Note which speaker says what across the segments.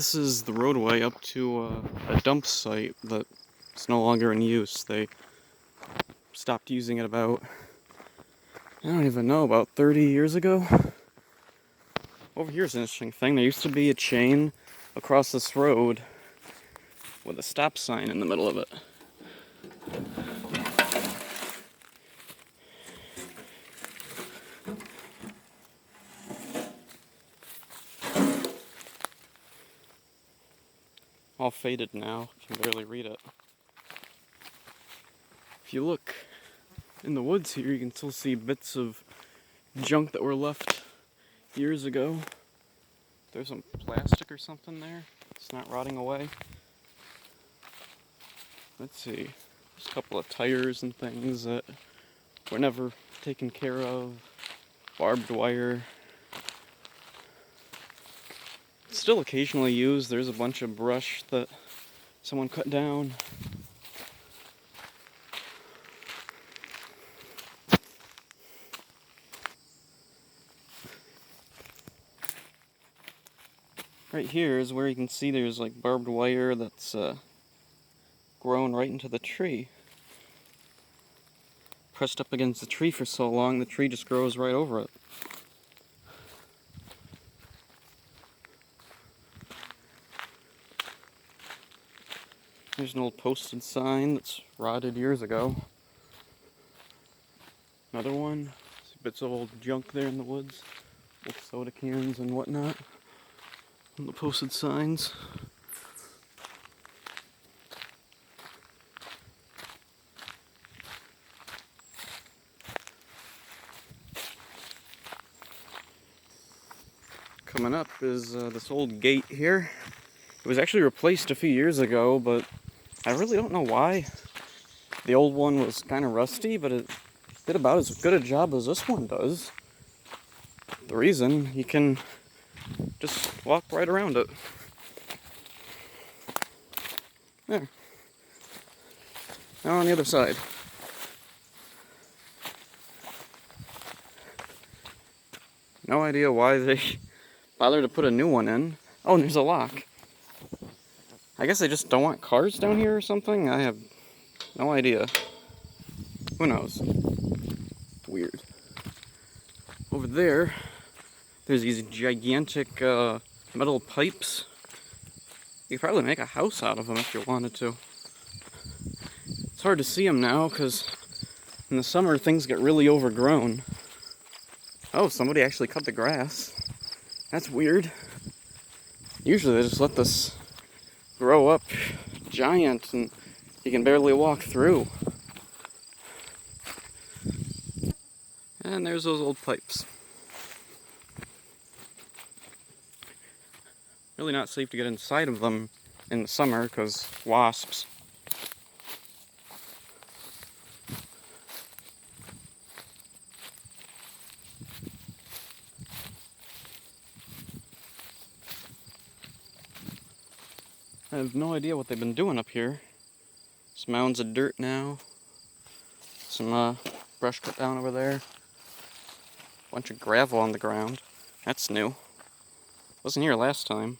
Speaker 1: This is the roadway up to a dump site that's no longer in use. They stopped using it about, I don't even know, about 30 years ago? Over here's an interesting thing. There used to be a chain across this road with a stop sign in the middle of it. All faded now, you can barely read it. If you look in the woods here, you can still see bits of junk that were left years ago. There's some plastic or something there. It's not rotting away. Let's see. There's a couple of tires and things that were never taken care of. Barbed wire. Still occasionally used. There's a bunch of brush that someone cut down. Right here is where you can see there's like barbed wire that's grown right into the tree. Pressed up against the tree for so long, the tree just grows right over it. There's an old posted sign that's rotted years ago. Another one. See bits of old junk there in the woods. Old soda cans and whatnot. And the posted signs. Coming up is this old gate here. It was actually replaced a few years ago, but I really don't know why. The old one was kind of rusty, but it did about as good a job as this one does. The reason, you can just walk right around it. There. Now on the other side. No idea why they bothered to put a new one in. Oh, and there's a lock. I guess they just don't want cars down here or something? I have no idea. Who knows? Weird. Over there, there's these gigantic metal pipes. You could probably make a house out of them if you wanted to. It's hard to see them now because in the summer things get really overgrown. Oh, somebody actually cut the grass. That's weird. Usually they just let this grow up giant and you can barely walk through. And there's those old pipes. Really not safe to get inside of them in the summer because wasps. I have no idea what they've been doing up here. Some mounds of dirt now. Some brush cut down over there. Bunch of gravel on the ground. That's new. Wasn't here last time.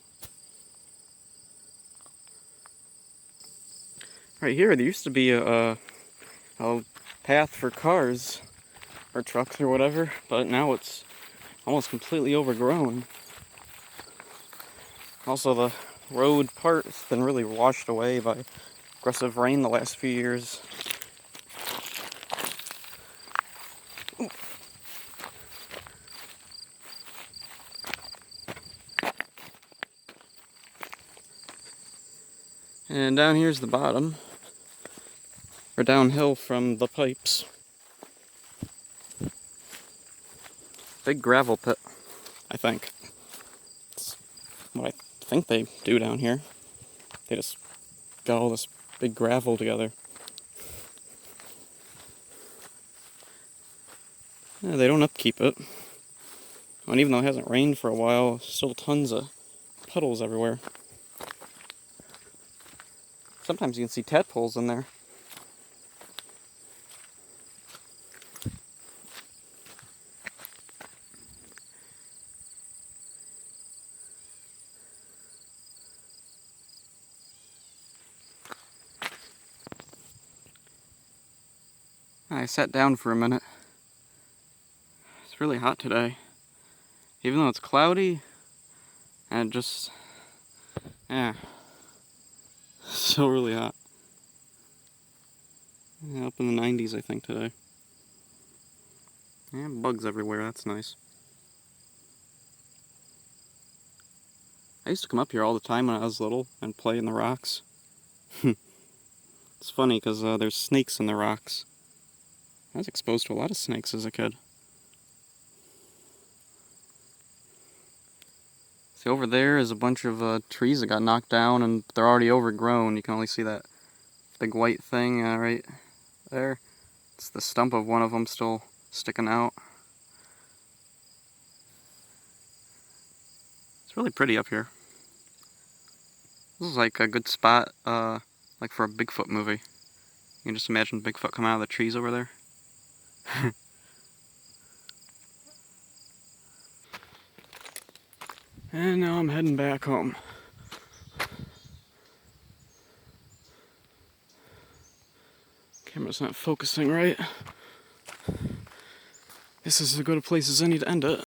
Speaker 1: Right here, there used to be a path for cars or trucks or whatever, but now it's almost completely overgrown. Also, the road part has been really washed away by aggressive rain the last few years. Ooh. And down here's the bottom, or downhill from the pipes. Big gravel pit, I think. That's what I think they do down here. They just got all this big gravel together. Yeah, they don't upkeep it. And even though it hasn't rained for a while, still tons of puddles everywhere. Sometimes you can see tadpoles in there. I sat down for a minute. It's really hot today. Even though it's cloudy, and just, yeah, still really hot. Yeah, up in the 90s, I think, today. Yeah, bugs everywhere, that's nice. I used to come up here all the time when I was little and play in the rocks. It's funny because there's snakes in the rocks. I was exposed to a lot of snakes as a kid. See, over there is a bunch of trees that got knocked down and they're already overgrown. You can only see that big white thing right there. It's the stump of one of them still sticking out. It's really pretty up here. This is like a good spot, like for a Bigfoot movie. You can just imagine Bigfoot coming out of the trees over there. And now I'm heading back home. Camera's not focusing right. This is as good a place as any to end it.